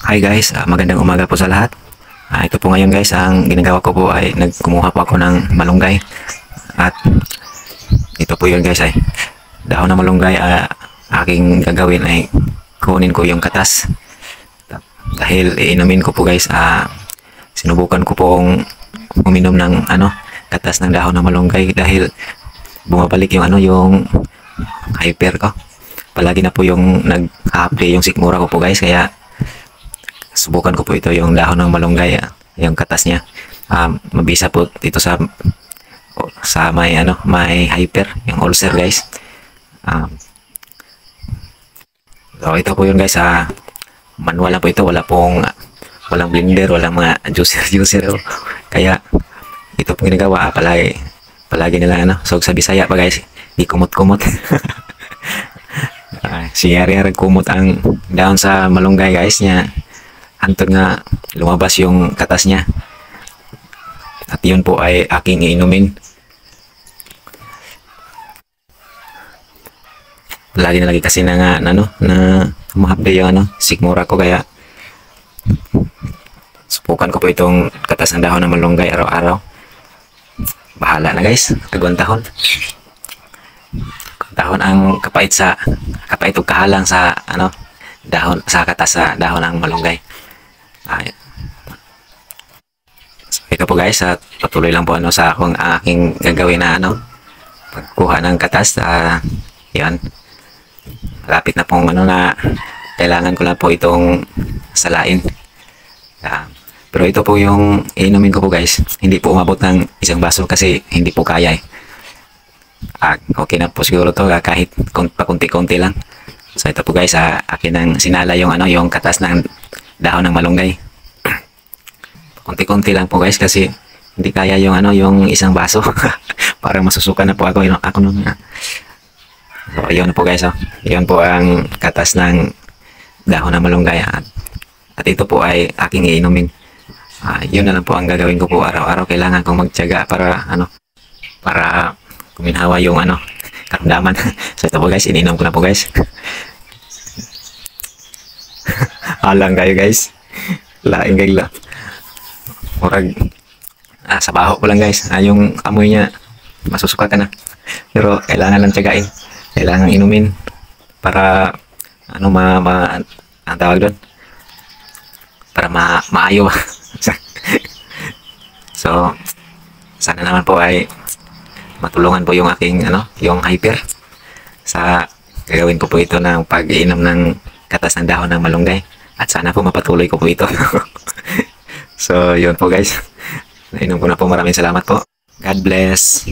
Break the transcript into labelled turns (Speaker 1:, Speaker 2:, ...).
Speaker 1: Hi guys, magandang umaga po sa lahat. Ito po ngayon guys, ang ginagawa ko po ay nagkumuha po ako ng malunggay. At ito po yun guys ay dahon ng malunggay. Aking gagawin ay kunin ko yung katas. Dahil iinumin ko po guys, sinubukan ko pong uminom ng katas ng dahon ng malunggay dahil bumabalik yung hyper ko. Palagi na po yung nag-apply yung sikmura ko po guys, kaya subukan ko po ito yung dahon ng malunggay, yung katas niya. Mabisa po dito sa may hyper, yung ulcer guys. So ito po yun guys, manual lang po ito, walang blender, walang mga juicer. Kaya ito po ginagawa, palagi nila so sa Bisaya pa guys, di kumot-kumot. Si Yari kumot ang dahon sa malunggay guys niya. Antod nga lumabas yung katas niya. At yun po ay aking iinumin. Lagi na lagi kasi na mahabi yung sikmura ko, kaya subukan ko po itong katas ng dahon ng malunggay araw-araw. Bahala na guys, kagawang tahon. Dahon ang kapait o kahalang sa dahon sa katas sa dahon ng malunggay. So ito po guys, patuloy lang po sa aking gagawin na pagkuha ng katas. Yan, malapit na pong na kailangan ko lang po itong salain. Pero ito po yung inumin ko po guys, hindi po umabot ng isang baso kasi hindi po kaya okay na po siguro to kahit pakunti-kunti lang. So ito po guys, akin ang sinala yung katas ng dahon ng malunggay. Konti-konti lang po guys kasi hindi kaya yung isang baso. Parang masusuka na po ako nun. So yun po guys, yun po ang katas ng dahon ng malunggay. At ito po ay aking iinumin. Yun na lang po ang gagawin ko po araw-araw. Kailangan kong magtiyaga para kuminhawa yung karamdaman. So ito po guys, ininom ko na po guys. Alang kayo guys, laing kayo lang. Murag sa baho ko lang guys, yung amoy niya masusuka ka na. Pero kailangan lang tiyagain, kailangan inumin para ang tawag doon, para maayo. So sana naman po ay matulungan po yung aking yung hyper sa gagawin ko po ito ng pag-iinom ng katas ng dahon ng malunggay, at sana po mapatuloy ko po ito. So yun po guys, nainom ko na po. Maraming salamat po. God bless.